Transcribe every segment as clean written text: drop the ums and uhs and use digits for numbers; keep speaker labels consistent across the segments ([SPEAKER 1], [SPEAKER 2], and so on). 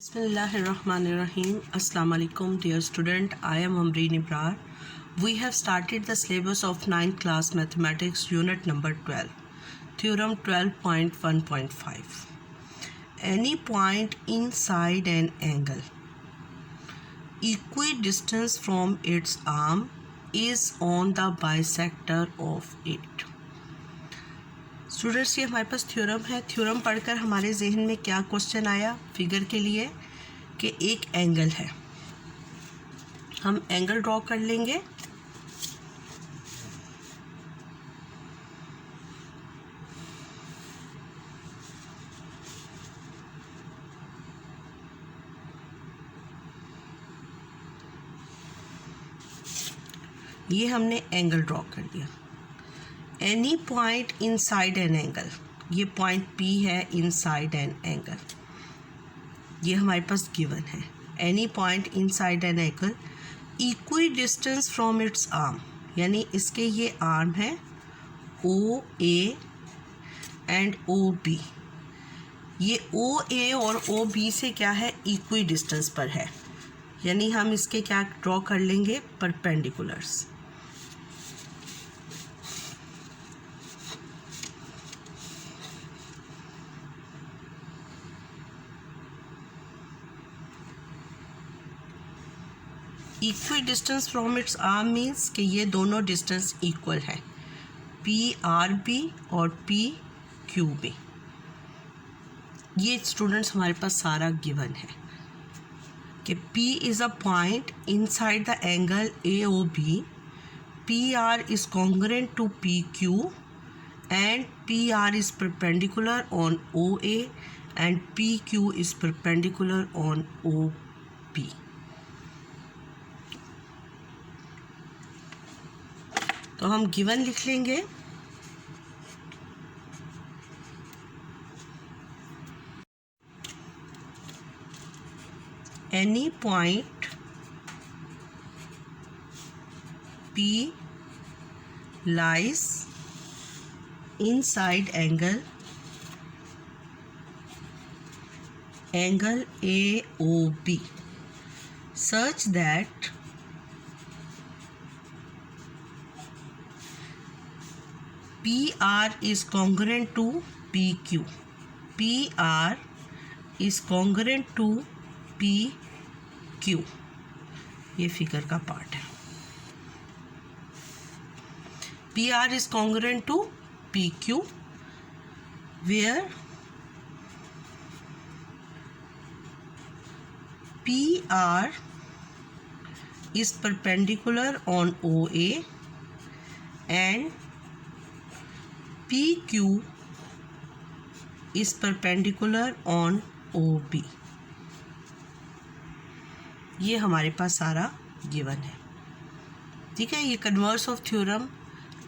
[SPEAKER 1] Bismillahirrahmanirrahim. Assalamu alaikum, dear student. I am Amreen Ibrar. We have started the syllabus of 9th class mathematics unit number 12, theorem 12.1.5. Any point inside an angle equidistant from its arm is on the bisector of it. Students, ये हमारे पास theorem है। Theorem पढ़कर हमारे जहन में क्या question आया figure के लिए कि एक एंगल है, हम एंगल ड्रॉ कर लेंगे। ये हमने एंगल ड्रॉ कर दिया। Any point inside an angle, ये पॉइंट P है इनसाइड एन एंगल, ये हमारे पास गिवन है। Any point inside an angle equi distance from its arm, यानी इसके ये आर्म है OA एंड OB। ये OA और OB से क्या है, इक्वी डिस्टेंस पर है, यानी हम इसके क्या ड्रॉ कर लेंगे, perpendiculars. Equidistance from its arm means कि ये दोनों डिस्टेंस इक्वल है, PRB और PQB। ये स्टूडेंट्स हमारे पास सारा गिवन है कि P is a point inside the angle AOB, PR is congruent to PQ and PR is perpendicular on OA and PQ is perpendicular on OB। तो हम गिवन लिख लेंगे। Any point P lies inside angle AOB such that PR is congruent to PQ, PR is congruent to PQ। ये figure का part है। PR is congruent to PQ where PR is perpendicular on OA and PQ is perpendicular on OB। ये हमारे पास सारा given है, ठीक है। ये कन्वर्स ऑफ थ्योरम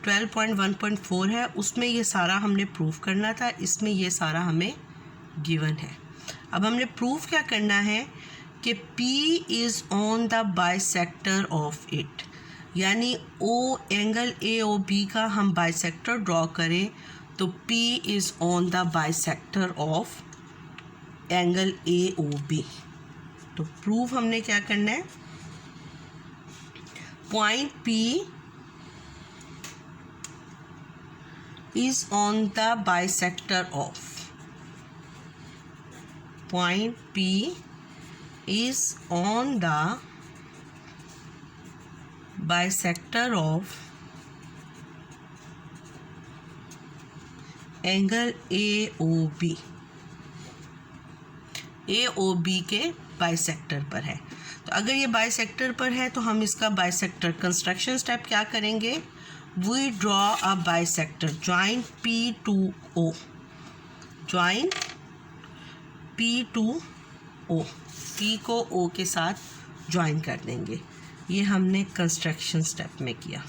[SPEAKER 1] 12.1.4 है, उसमें ये सारा हमने प्रूफ करना था, इसमें ये सारा हमें गिवन है। अब हमने प्रूफ क्या करना है कि P is on the bisector of it, यानी O एंगल AOB का हम बाइसेक्टर ड्रॉ करें तो P is on the bisector of angle AOB। तो प्रूफ हमने क्या करना है, point P is on the bisector of, point P is on the bisector of angle AOB, AOB के बाइसेक्टर पर है। तो अगर ये बाइसेक्टर पर है तो हम इसका बाइसेक्टर कंस्ट्रक्शन स्टेप क्या करेंगे, we draw a bisector join P to O, join P to O, P को O के साथ ज्वाइन कर देंगे। ये हमने कंस्ट्रक्शन स्टेप में किया।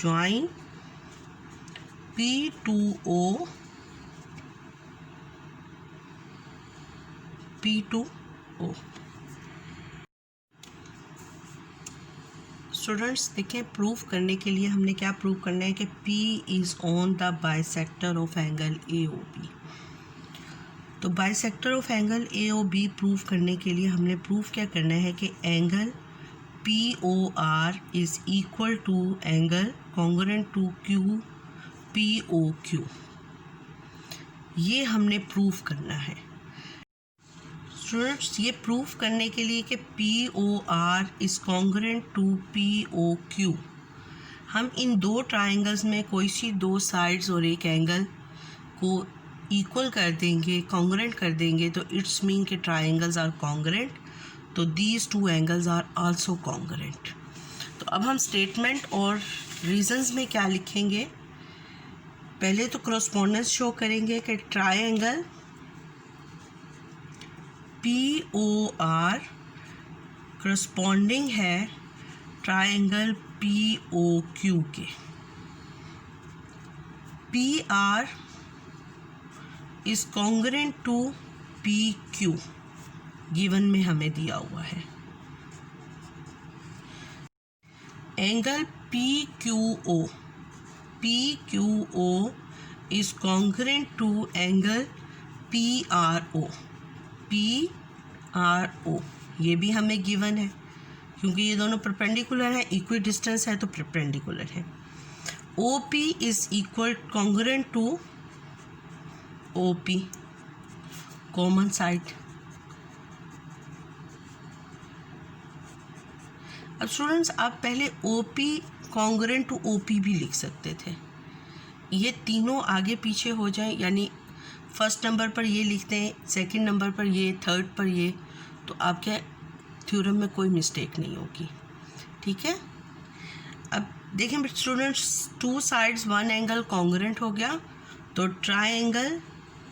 [SPEAKER 1] Join P to O, P to O। Students देखें, प्रूफ करने के लिए हमने क्या प्रूफ करना है कि P is on the bisector of angle AOB। तो bisector of angle AOB proof करने के लिए हमने प्रूफ क्या करना है कि angle POR is equal to angle congruent to QPOQ। ये हमने प्रूफ करना है स्टूडेंट्स। ये प्रूफ करने के लिए कि POR is congruent to POQ, हम इन दो ट्राइंगल्स में कोई सी दो साइड्स और एक एंगल को इक्वल कर देंगे, कॉन्ग्रुएंट कर देंगे, तो इट्स मीन के ट्राइंगल्स आर कॉन्ग्रुएंट, तो these two angles are also congruent. तो अब हम स्टेटमेंट और रीजंस में क्या लिखेंगे, पहले तो कॉरस्पॉन्डेंस शो करेंगे कि ट्राइंगल POR करस्पॉन्डिंग है ट्राइंगल POQ के। PR is congruent to PQ given में हमें दिया हुआ है। Angle PQO is congruent to angle PRO। ये भी हमें गिवन है क्योंकि ये दोनों परपेंडिकुलर है, इक्वी डिस्टेंस है तो परपेंडिकुलर है। OP is equal congruent to OP, common side. अब स्टूडेंट्स आप पहले OP कॉन्ग्रुएंट टू OP भी लिख सकते थे, ये तीनों आगे पीछे हो जाए, यानी फर्स्ट नंबर पर ये लिखते हैं, सेकंड नंबर पर ये, थर्ड पर ये, तो आपके थ्योरम में कोई मिस्टेक नहीं होगी। ठीक है, अब देखें students, two sides one angle congruent हो गया, तो triangle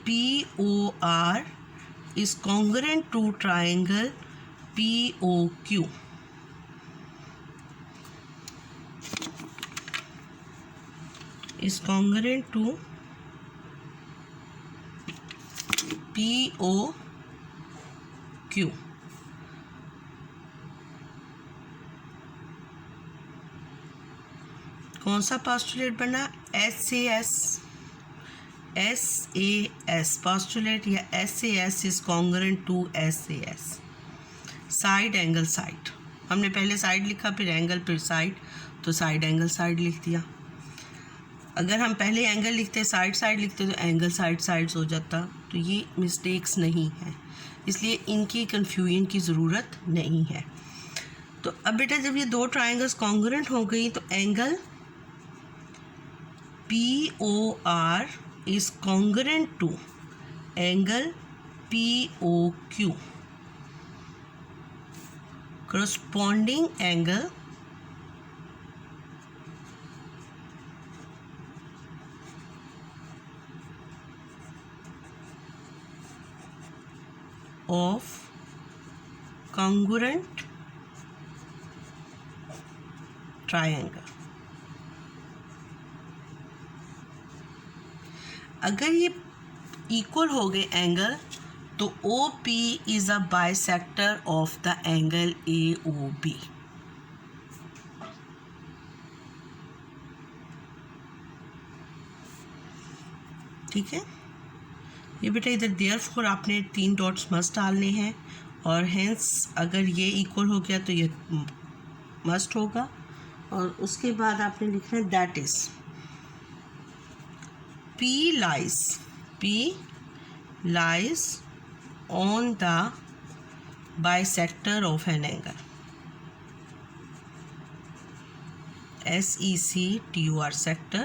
[SPEAKER 1] POR is congruent to triangle POQ। Is congruent to POQ। कौन सा पोस्टुलेट बना, SAS पोस्टुलेट या SAS is congruent to SAS। Side angle side, हमने पहले साइड लिखा फिर एंगल फिर साइड, तो साइड एंगल साइड लिख दिया। अगर हम पहले एंगल लिखते साइड साइड लिखते तो एंगल साइड साइड्स हो जाता, तो ये मिस्टेक्स नहीं है, इसलिए इनकी कन्फ्यूजन की ज़रूरत नहीं है। तो अब बेटा जब ये दो ट्राइंगल्स कॉन्ग्रुएंट हो गई तो angle POR is congruent to angle POQ, corresponding angle of congruent triangle। अगर ये इक्वल हो गए एंगल तो OP is a bisector of the angle AOB। ठीक है, ये बेटा इधर देयरफॉर आपने 3 डॉट्स मस्ट डालने हैं, और हेंस अगर ये इक्वल हो गया तो ये मस्ट होगा, और उसके बाद आपने लिखना है that is P lies on the bisector of an angle SECTOR sector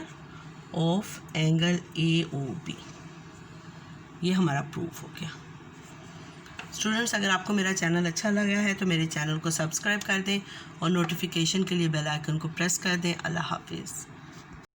[SPEAKER 1] of angle AOB। ये हमारा प्रूफ हो गया। स्टूडेंट्स अगर आपको मेरा चैनल अच्छा लगा है तो मेरे चैनल को सब्सक्राइब कर दें और नोटिफिकेशन के लिए बेल आइकन को प्रेस कर दें। अल्लाह हाफिज़।